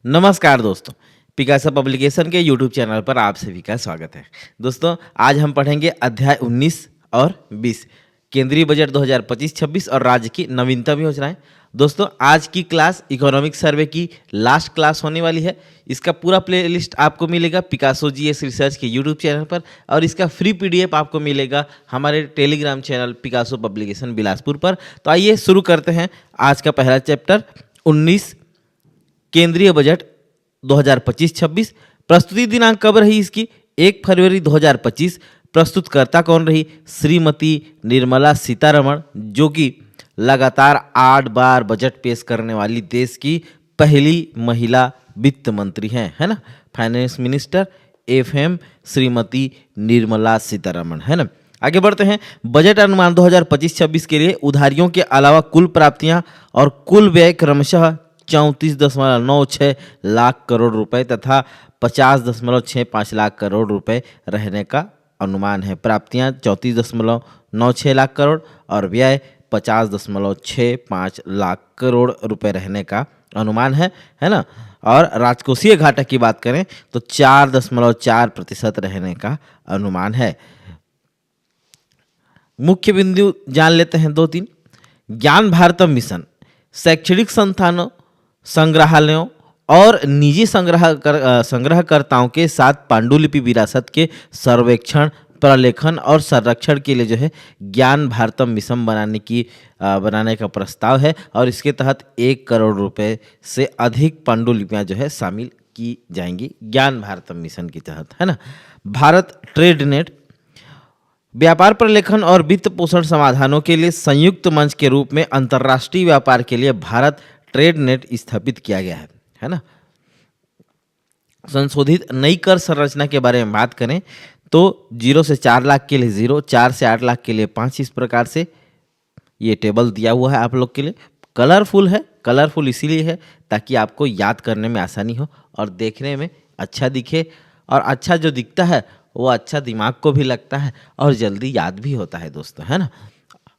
नमस्कार दोस्तों, Picasa publication के यूट्यूब चैनल पर आप सभी का स्वागत है। दोस्तों, आज हम पढ़ेंगे अध्याय 19 और 20 केंद्रीय बजट 2025-26 और राज्य की नवीनतम योजनाएं। दोस्तों, आज की क्लास इकोनॉमिक सर्वे की लास्ट क्लास होने वाली है। इसका पूरा प्लेलिस्ट आपको मिलेगा पिकासो जीएस रिसर्च के यूट्यूब चैनल पर और इसका फ्री पीडीएफ आपको मिलेगा हमारे Telegram channel Picasso publication Bilaspur पर। तो आइए शुरू करते हैं आज का पहला चैप्टर 19 केंद्रीय बजट 2025-26। प्रस्तुति दिनांक कब रही इसकी? 1 फरवरी 2025। प्रस्तुतकर्ता कौन रही? श्रीमती निर्मला सीतारमण, जो कि लगातार 8 बार बजट पेश करने वाली देश की पहली महिला वित्त मंत्री हैं, है ना। Finance minister FM Shrimati Nirmala Sitharaman, है ना। आगे बढ़ते हैं। बजट अनुमान 2025-26 के लिए उधारियों के अलावा कुल प्राप्तियां और कुल व्यय क्रमशः 34.96 लाख करोड़ रुपए तथा 50.65 लाख करोड़ रुपए रहने का अनुमान है। प्राप्तियां 34.96 लाख करोड़ और व्यय 50.65 लाख करोड़ रुपए रहने का अनुमान है ना। और राजकोषीय घाटा की बात करें तो 4.4% रहने का अनुमान है। मुख्य बिंदु जान लेते हैं 2-3। ज्ञान भारतम मिशन शैक्षणिक संस्थानों, संग्रहालयों और निजी संग्रहकर्ताओं के साथ पांडुलिपि विरासत के सर्वेक्षण, प्रलेखन और संरक्षण के लिए जो है ज्ञान भारतम मिशन बनाने का प्रस्ताव है और इसके तहत 1 करोड़ रुपए से अधिक पांडुलिपियां जो है शामिल की जाएंगी ज्ञान भारतम मिशन के तहत, है ना। भारत ट्रेड नेट व्यापार प्रलेखन और वित्त पोषण समाधानों के लिए संयुक्त मंच के रूप में अंतर्राष्ट्रीय व्यापार के लिए भारत ट्रेड नेट स्थापित किया गया है ना। संशोधित नई कर संरचना के बारे में बात करें तो 0 से 4 लाख के लिए 0, 4 से 8 लाख के लिए 5। इस प्रकार से ये टेबल दिया हुआ है आप लोग के लिए। कलरफुल है, कलरफुल इसीलिए है ताकि आपको याद करने में आसानी हो और देखने में अच्छा दिखे, और अच्छा जो दिखता है वो अच्छा दिमाग को भी लगता है और जल्दी याद भी होता है दोस्तों, है ना।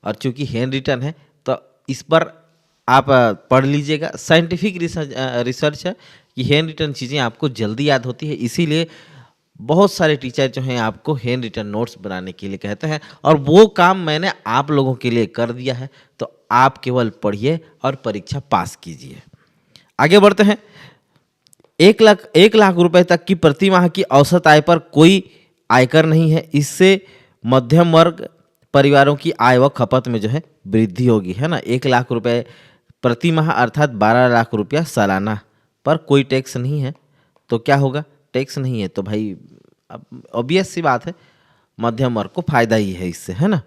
और चूंकि हैंड रिटन है तो इस पर आप पढ़ लीजिएगा। साइंटिफिक रिसर्च है कि हैंड रिटन चीज़ें आपको जल्दी याद होती है, इसीलिए बहुत सारे टीचर जो हैं आपको हैंड रिटन नोट्स बनाने के लिए कहते हैं और वो काम मैंने आप लोगों के लिए कर दिया है। तो आप केवल पढ़िए और परीक्षा पास कीजिए। आगे बढ़ते हैं। 1 लाख रुपए तक की प्रति माह की औसत आय पर कोई आयकर नहीं है। इससे मध्यम वर्ग परिवारों की आय व खपत में जो है वृद्धि होगी, है ना। 1 लाख रुपए प्रति माह अर्थात 12 लाख रुपया सालाना पर कोई टैक्स नहीं है। तो क्या होगा? टैक्स नहीं है तो भाई ऑब्वियस सी बात है मध्यम वर्ग को फायदा ही है इससे, है ना।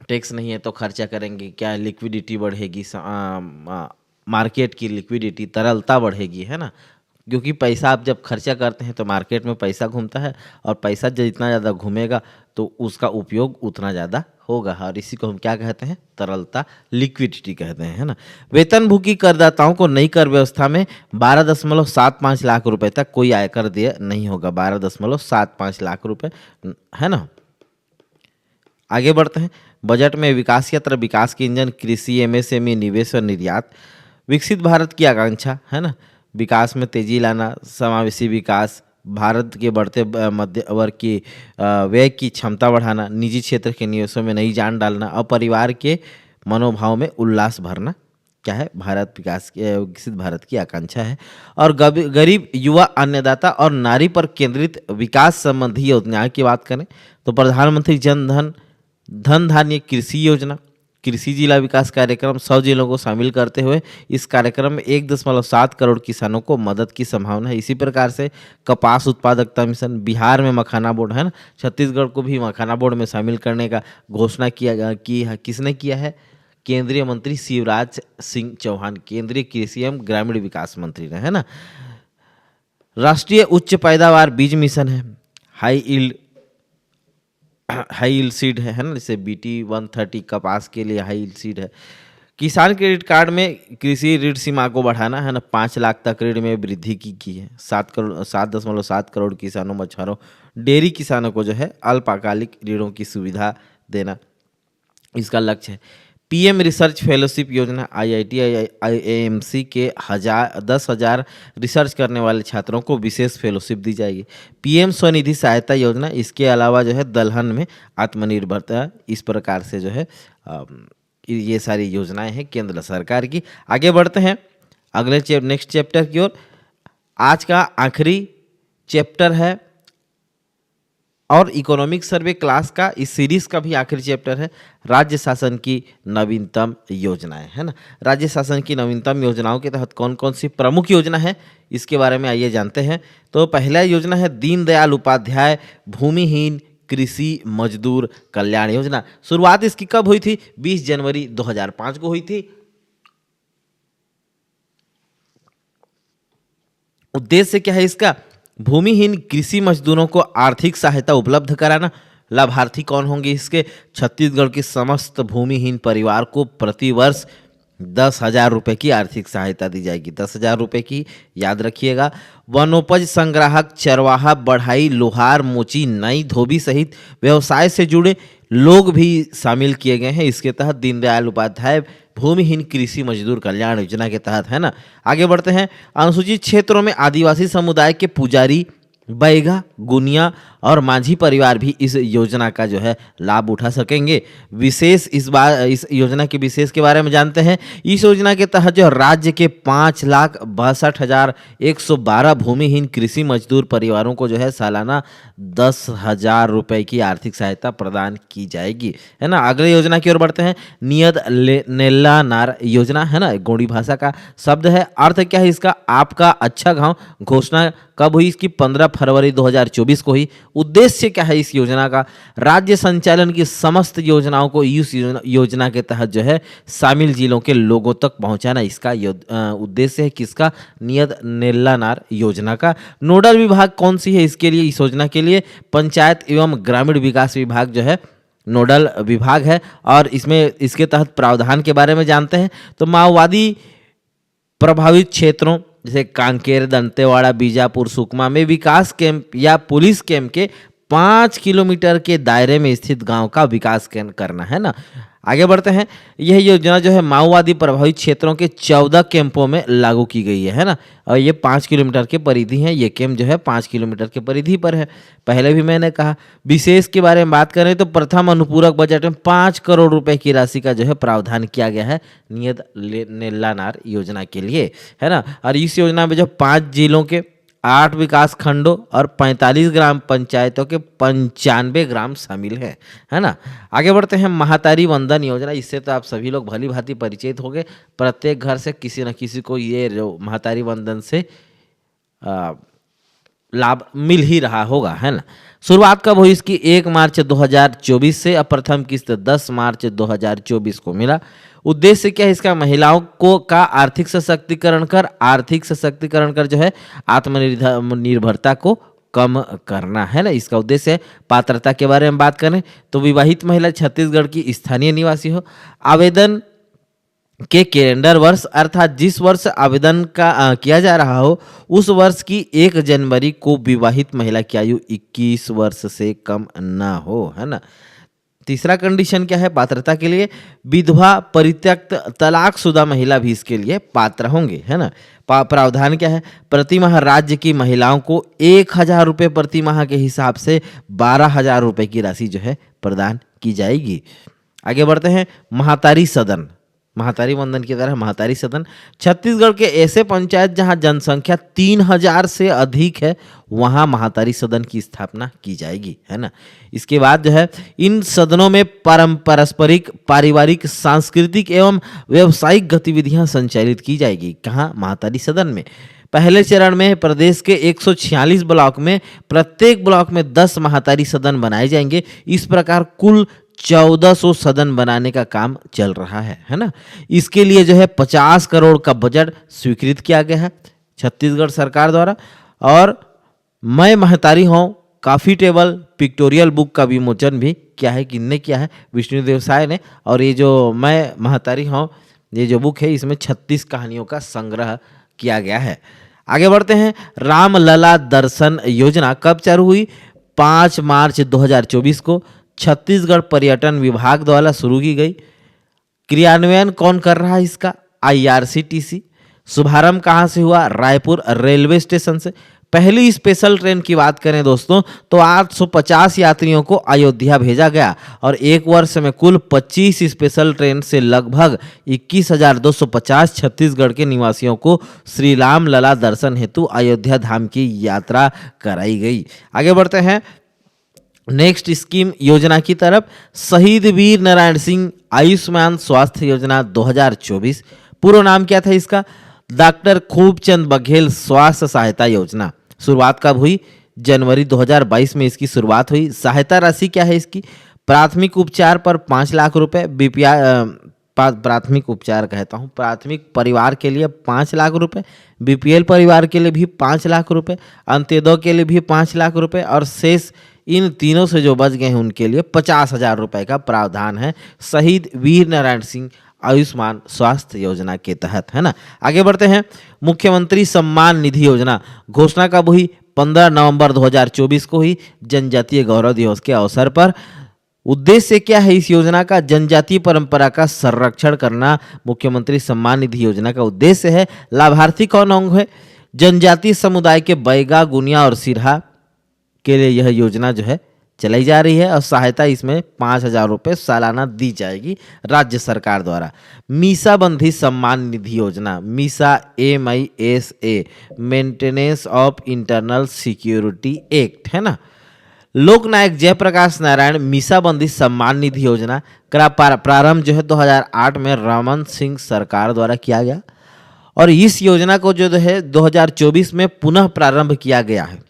टैक्स नहीं है तो खर्चा करेंगे क्या, लिक्विडिटी बढ़ेगी, मार्केट की लिक्विडिटी, तरलता बढ़ेगी, है ना। क्योंकि पैसा आप जब खर्चा करते हैं तो मार्केट में पैसा घूमता है और पैसा जितना ज़्यादा घूमेगा तो उसका उपयोग उतना ज़्यादा होगा और इसी को हम क्या कहते हैं? तरलता, लिक्विडिटी कहते हैं, है ना। वेतनभोगी करदाताओं को नई कर व्यवस्था में 12.75 लाख रुपए तक कोई आयकर देय नहीं होगा। 12.75 लाख रुपए, है ना। आगे बढ़ते हैं। बजट में विकास यात्रा, विकास के इंजन, कृषि, एमएसएमई, निवेश और निर्यात, विकसित भारत की आकांक्षा, है ना। विकास में तेजी लाना, समावेशी विकास, भारत के बढ़ते मध्य वर्ग की व्यय की क्षमता बढ़ाना, निजी क्षेत्र के निवेशों में नई जान डालना और परिवार के मनोभाव में उल्लास भरना, क्या है? भारत विकसित भारत की आकांक्षा है। और गरीब, युवा, अन्नदाता और नारी पर केंद्रित विकास संबंधी योजनाओं की बात करें तो प्रधानमंत्री धन धान्य कृषि योजना, कृषि जिला विकास कार्यक्रम 100 जिलों को शामिल करते हुए इस कार्यक्रम में 1.7 करोड़ किसानों को मदद की संभावना है। इसी प्रकार से कपास उत्पादकता मिशन, बिहार में मखाना बोर्ड, है ना। छत्तीसगढ़ को भी मखाना बोर्ड में शामिल करने का घोषणा किसने किया है? केंद्रीय मंत्री शिवराज सिंह चौहान, केंद्रीय कृषि एवं ग्रामीण विकास मंत्री ने, है ना। राष्ट्रीय उच्च पैदावार बीज मिशन है। हाई यील्ड सीड है ना, जैसे BT 130 कपास के लिए हाई यील्ड सीड है। किसान क्रेडिट कार्ड में कृषि ऋण सीमा को बढ़ाना, है ना। 5 लाख तक ऋण में वृद्धि की है। 7.7 करोड़ किसानों, मछुआरों, डेयरी किसानों को जो है अल्पकालिक ऋणों की सुविधा देना इसका लक्ष्य है। पीएम रिसर्च फेलोशिप योजना आईआईटी आईआईएमसी के 10,000 रिसर्च करने वाले छात्रों को विशेष फेलोशिप दी जाएगी। पीएम स्वनिधि सहायता योजना, इसके अलावा जो है दलहन में आत्मनिर्भरता, इस प्रकार से जो है ये सारी योजनाएं हैं केंद्र सरकार की। आगे बढ़ते हैं अगले नेक्स्ट चैप्टर की ओर। आज का आखिरी चैप्टर है और इकोनॉमिक सर्वे क्लास का इस सीरीज का भी आखिरी चैप्टर है, राज्य शासन की नवीनतम योजनाएं, है ना। राज्य शासन की नवीनतम योजनाओं के तहत कौन कौन सी प्रमुख योजना है, इसके बारे में आइए जानते हैं। तो पहला योजना है दीनदयाल उपाध्याय भूमिहीन कृषि मजदूर कल्याण योजना। शुरुआत इसकी कब हुई थी? 20 जनवरी 2005 को हुई थी। उद्देश्य क्या है इसका? भूमिहीन कृषि मजदूरों को आर्थिक सहायता उपलब्ध कराना। लाभार्थी कौन होंगे इसके? छत्तीसगढ़ के समस्त भूमिहीन परिवार को प्रतिवर्ष 10,000 रुपये की आर्थिक सहायता दी जाएगी। 10,000 रुपये की, याद रखिएगा। वनोपज संग्राहक, चरवाहा, बढ़ाई, लोहार, मोची, नई, धोबी सहित व्यवसाय से जुड़े लोग भी शामिल किए गए हैं इसके तहत, दीनदयाल उपाध्याय भूमिहीन कृषि मजदूर कल्याण योजना के तहत, है ना। आगे बढ़ते हैं। अनुसूचित क्षेत्रों में आदिवासी समुदाय के पुजारी, बैगा, गुनिया और माझी परिवार भी इस योजना का जो है लाभ उठा सकेंगे। विशेष इस योजना के विशेष के बारे में जानते हैं। इस योजना के तहत जो राज्य के 5,62,112 भूमिहीन कृषि मजदूर परिवारों को जो है सालाना 10,000 रुपये की आर्थिक सहायता प्रदान की जाएगी, है ना। अगले योजना की ओर बढ़ते हैं। नियत नेल्ला नार योजना, है ना, गोंडी भाषा का शब्द है। अर्थ क्या है इसका? आपका अच्छा गांव। घोषणा कब हुई इसकी? 15 फरवरी 2024 को हुई। उद्देश्य क्या है इस योजना का? राज्य संचालन की समस्त योजनाओं को इस योजना के तहत जो है शामिल जिलों के लोगों तक पहुंचाना, इसका उद्देश्य है। किसका? नियत नेल्ला नार योजना का। नोडल विभाग कौन सी है इसके लिए? इस योजना के लिए पंचायत एवं ग्रामीण विकास विभाग जो है नोडल विभाग है। और इसमें इसके तहत प्रावधान के बारे में जानते हैं। तो माओवादी प्रभावित क्षेत्रों जैसे कांकेर, दंतेवाड़ा, बीजापुर, सुकमा में विकास कैंप या पुलिस कैंप के 5 किलोमीटर के दायरे में स्थित गांव का विकास करना, है ना। आगे बढ़ते हैं। यह योजना जो है माओवादी प्रभावित क्षेत्रों के 14 कैंपों में लागू की गई है ना। और ये 5 किलोमीटर के परिधि है। ये कैंप जो है 5 किलोमीटर के परिधि पर है। पहले भी मैंने कहा। विशेष के बारे में बात करें तो प्रथम अनुपूरक बजट में 5 करोड़ रुपए की राशि का जो है प्रावधान किया गया है नियत नेल्ला नार योजना के लिए, है ना। और इस योजना में जो 5 जिलों के 8 विकास खंडों और 45 ग्राम पंचायतों के 95 ग्राम शामिल है ना। आगे बढ़ते हैं। महातारी वंदन योजना, इससे तो आप सभी लोग भली भांति परिचित होंगे। प्रत्येक घर से किसी न किसी को ये जो महातारी वंदन से लाभ मिल ही रहा होगा, है ना। शुरुआत कब हुई इसकी? 1 मार्च 2024 से। अब प्रथम किस्त 10 मार्च 2024 को मिला। उद्देश्य क्या है इसका? महिलाओं को का आर्थिक सशक्तिकरण कर जो है आत्मनिर्भरता को कम करना, है ना, इसका उद्देश्य है। पात्रता के बारे में बात करें तो विवाहित महिला छत्तीसगढ़ की स्थानीय निवासी हो, आवेदन के कैलेंडर वर्ष अर्थात जिस वर्ष आवेदन का किया जा रहा हो उस वर्ष की 1 जनवरी को विवाहित महिला की आयु 21 वर्ष से कम ना हो, है ना। तीसरा कंडीशन क्या है पात्रता के लिए? विधवा, परित्यक्त, तलाकशुदा महिला भी इसके लिए पात्र होंगे, है ना। प्रावधान क्या है? प्रति माह राज्य की महिलाओं को 1,000 रुपये प्रति माह के हिसाब से 12,000 रुपये की राशि जो है प्रदान की जाएगी। आगे बढ़ते हैं। महातारी सदन, महातारी वंदन की तरह महातारी सदन। छत्तीसगढ़ के ऐसे पंचायत जहां जनसंख्या 3,000 से अधिक है वहां महातारी सदन की स्थापना की जाएगी, है ना। इसके बाद जो है इन सदनों में पारस्परिक, पारिवारिक, सांस्कृतिक एवं व्यावसायिक गतिविधियां संचालित की जाएगी। कहाँ? महातारी सदन में। पहले चरण में प्रदेश के 146 ब्लॉक में प्रत्येक ब्लॉक में 10 महातारी सदन बनाए जाएंगे। इस प्रकार कुल 1400 सदन बनाने का काम चल रहा है ना। इसके लिए जो है 50 करोड़ का बजट स्वीकृत किया गया है छत्तीसगढ़ सरकार द्वारा। और मैं महतारी हूँ काफ़ी टेबल पिक्टोरियल बुक का विमोचन भी क्या है किन्ने किया है विष्णुदेव साय ने। और ये जो मैं महतारी हूँ ये जो बुक है इसमें 36 कहानियों का संग्रह किया गया है। आगे बढ़ते हैं। रामलला दर्शन योजना कब चालू हुई? 5 मार्च 2024 को छत्तीसगढ़ पर्यटन विभाग द्वारा शुरू की गई। क्रियान्वयन कौन कर रहा है इसका? IRCTC। शुभारंभ कहाँ से हुआ? रायपुर रेलवे स्टेशन से। पहली स्पेशल ट्रेन की बात करें दोस्तों तो 850 यात्रियों को अयोध्या भेजा गया और एक वर्ष में कुल 25 स्पेशल ट्रेन से लगभग 21,250 छत्तीसगढ़ के निवासियों को श्री राम लला दर्शन हेतु अयोध्या धाम की यात्रा कराई गई। आगे बढ़ते हैं नेक्स्ट स्कीम योजना की तरफ। शहीद वीर नारायण सिंह आयुष्मान स्वास्थ्य योजना 2024। पूरा नाम क्या था इसका? डॉक्टर खूबचंद बघेल स्वास्थ्य सहायता योजना। शुरुआत कब हुई? जनवरी 2022 में इसकी शुरुआत हुई। सहायता राशि क्या है इसकी? प्राथमिक उपचार पर 5 लाख रुपए, प्राथमिक उपचार कहता हूँ, प्राथमिक परिवार के लिए 5 लाख रुपए, BPL परिवार के लिए भी 5 लाख रुपए, अंत्योदय के लिए भी 5 लाख रुपए और शेष इन तीनों से जो बच गए हैं उनके लिए 50,000 रुपए का प्रावधान है शहीद वीर नारायण सिंह आयुष्मान स्वास्थ्य योजना के तहत, है ना। आगे बढ़ते हैं मुख्यमंत्री सम्मान निधि योजना। घोषणा कब हुई? 15 नवंबर 2024 को हुई, जनजातीय गौरव दिवस के अवसर पर। उद्देश्य क्या है इस योजना का? जनजातीय परंपरा का संरक्षण करना मुख्यमंत्री सम्मान निधि योजना का उद्देश्य है। लाभार्थी कौन होंगे? जनजातीय समुदाय के बैगा, गुनिया और सिरहा के लिए यह योजना जो है चलाई जा रही है और सहायता इसमें 5,000 रुपये सालाना दी जाएगी राज्य सरकार द्वारा। मीसाबंदी सम्मान निधि योजना, Misa MISA, maintenance of internal security act, है ना। लोकनायक जयप्रकाश नारायण मीसाबंदी सम्मान निधि योजना का प्रारंभ जो है 2008 में रमन सिंह सरकार द्वारा किया गया और इस योजना को जो है 2024 में पुनः प्रारंभ किया गया है।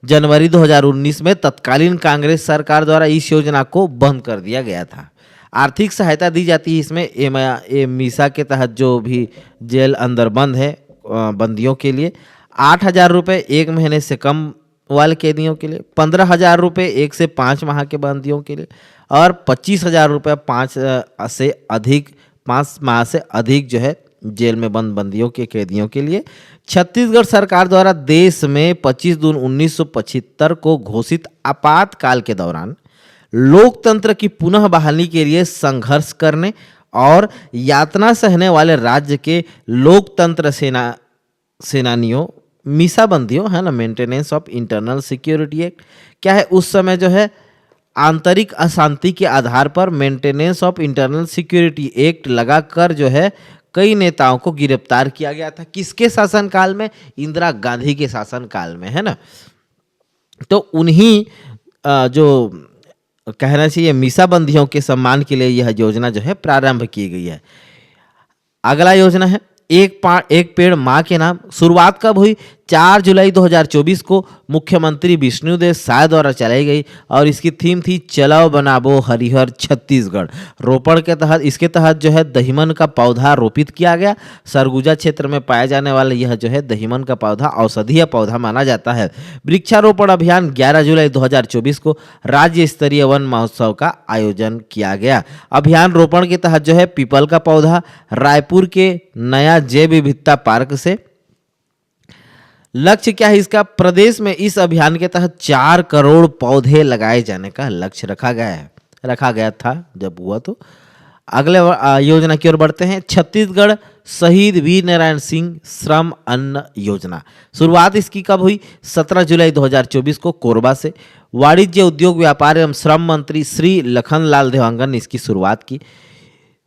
जनवरी 2019 में तत्कालीन कांग्रेस सरकार द्वारा इस योजना को बंद कर दिया गया था। आर्थिक सहायता दी जाती है इसमें मीसा के तहत जो भी जेल अंदर बंद है बंदियों के लिए 8,000 रुपये 1 महीने से कम वाले कैदियों के लिए, 15,000 रुपये 1 से 5 माह के बंदियों के लिए और 25,000 रुपये 5 माह से अधिक जो है जेल में बंद बंदियों के कैदियों के लिए। छत्तीसगढ़ सरकार द्वारा देश में 25 जून 1975 को घोषित आपातकाल के दौरान लोकतंत्र की पुनः बहाली के लिए संघर्ष करने और यातना सहने वाले राज्य के लोकतंत्र सेनानियों मीसाबंदियों, है ना, maintenance of internal security act क्या है? उस समय जो है आंतरिक अशांति के आधार पर maintenance of internal security act लगाकर जो है कई नेताओं को गिरफ्तार किया गया था। किसके शासनकाल में? इंदिरा गांधी के शासनकाल में, है ना। तो उन्हीं जो कहना चाहिए मीसाबंदियों के सम्मान के लिए यह योजना जो है प्रारंभ की गई है। अगला योजना है एक पेड़ माँ के नाम। शुरुआत कब हुई? 4 जुलाई 2024 को मुख्यमंत्री विष्णुदेव साय द्वारा चलाई गई और इसकी थीम थी चलो बनाबो हरिहर छत्तीसगढ़। रोपण के तहत इसके तहत जो है दहीमन का पौधा रोपित किया गया। सरगुजा क्षेत्र में पाया जाने वाला यह जो है दहीमन का पौधा औषधीय पौधा माना जाता है। वृक्षारोपण अभियान 11 जुलाई 2024 को राज्य स्तरीय वन महोत्सव का आयोजन किया गया। अभियान रोपण के तहत जो है पीपल का पौधा रायपुर के नया जैव विविधता पार्क से। लक्ष्य क्या है इसका? प्रदेश में इस अभियान के तहत 4 करोड़ पौधे लगाए जाने का लक्ष्य रखा गया था जब हुआ। तो अगले योजना की ओर बढ़ते हैं। छत्तीसगढ़ शहीद वीर नारायण सिंह श्रम अन्न योजना। शुरुआत इसकी कब हुई? 17 जुलाई 2024 को कोरबा से। वाणिज्य उद्योग व्यापार एवं श्रम मंत्री श्री लखनलाल देवांगन ने इसकी शुरुआत की।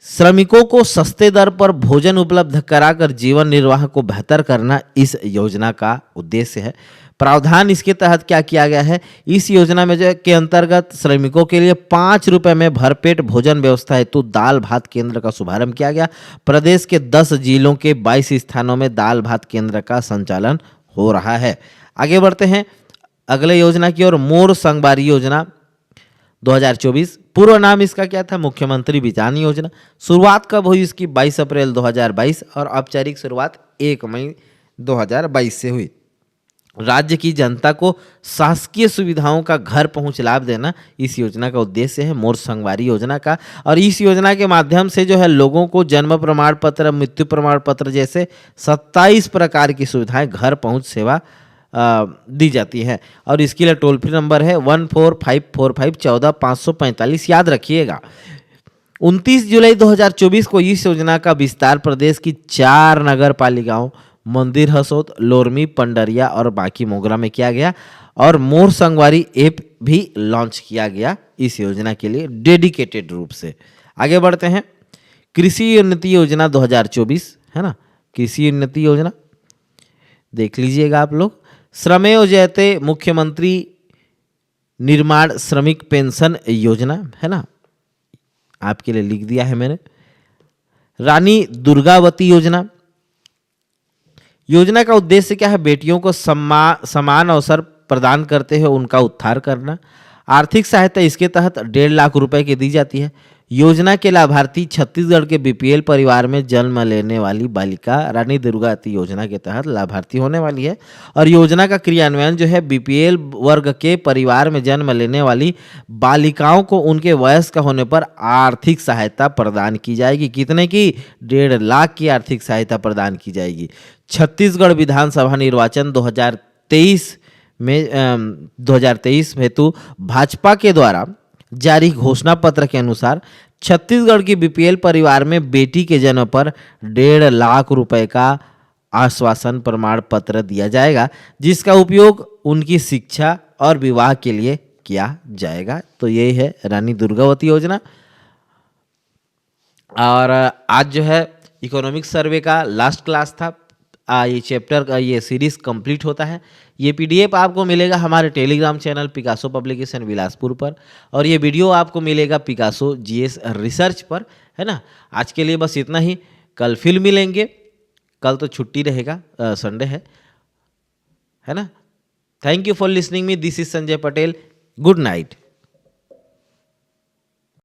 श्रमिकों को सस्ते दर पर भोजन उपलब्ध कराकर जीवन निर्वाह को बेहतर करना इस योजना का उद्देश्य है। प्रावधान इसके तहत क्या किया गया है? इस योजना में जो के अंतर्गत श्रमिकों के लिए 5 रुपए में भरपेट भोजन व्यवस्था हेतु दाल भात केंद्र का शुभारंभ किया गया। प्रदेश के 10 जिलों के 22 स्थानों में दाल भात केंद्र का संचालन हो रहा है। आगे बढ़ते हैं अगले योजना की ओर। मोर संगवारी योजना 2024। पूर्व नाम इसका क्या था? मुख्यमंत्री बिजानी योजना। शुरुआत कब हुई इसकी? 22 अप्रैल 2022 और औपचारिक शुरुआत 1 मई 2022 से हुई। राज्य की जनता को शासकीय सुविधाओं का घर पहुंच लाभ देना इस योजना का उद्देश्य है, मोर संगवारी योजना का। और इस योजना के माध्यम से जो है लोगों को जन्म प्रमाण पत्र, मृत्यु प्रमाण पत्र जैसे 27 प्रकार की सुविधाएं घर पहुंच सेवा दी जाती है। और इसके लिए टोल फ्री नंबर है 1454514545, याद रखिएगा। 29 जुलाई 2024 को इस योजना का विस्तार प्रदेश की 4 नगर पालिकाओं मंदिर हसोद, लोरमी, पंडरिया और बाकी मोगरा में किया गया और मोर संगवारी ऐप भी लॉन्च किया गया इस योजना के लिए डेडिकेटेड रूप से। आगे बढ़ते हैं। कृषि उन्नति योजना 2024 है ना, कृषि उन्नति योजना देख लीजिएगा आप लोग। श्रमेव जयते मुख्यमंत्री निर्माण श्रमिक पेंशन योजना है ना, आपके लिए लिख दिया है मैंने। रानी दुर्गावती योजना, योजना का उद्देश्य क्या है? बेटियों को समान अवसर प्रदान करते हुए उनका उद्धार करना। आर्थिक सहायता इसके तहत 1.5 लाख रुपए की दी जाती है। योजना के लाभार्थी छत्तीसगढ़ के बीपीएल परिवार में जन्म लेने वाली बालिका रानी दुर्गावती योजना के तहत लाभार्थी होने वाली है। और योजना का क्रियान्वयन जो है बीपीएल वर्ग के परिवार में जन्म लेने वाली बालिकाओं को उनके वयस्क होने पर आर्थिक सहायता प्रदान की जाएगी। कितने की? 1.5 लाख की आर्थिक सहायता प्रदान की जाएगी। छत्तीसगढ़ विधानसभा निर्वाचन 2023 हेतु भाजपा के द्वारा जारी घोषणा पत्र के अनुसार छत्तीसगढ़ की बीपीएल परिवार में बेटी के जन्म पर 1.5 लाख रुपए का आश्वासन प्रमाण पत्र दिया जाएगा, जिसका उपयोग उनकी शिक्षा और विवाह के लिए किया जाएगा। तो ये है रानी दुर्गावती योजना। और आज जो है इकोनॉमिक सर्वे का लास्ट क्लास था। ये चैप्टर का ये सीरीज कंप्लीट होता है। ये पीडीएफ आपको मिलेगा हमारे Telegram channel Picasso publication Bilaspur पर, और ये वीडियो आपको मिलेगा पिकासो जीएस रिसर्च पर, है ना। आज के लिए बस इतना ही, कल फिर मिलेंगे। कल तो छुट्टी रहेगा, संडे है ना। Thank you for listening me, this is Sanjay Patel. Good night.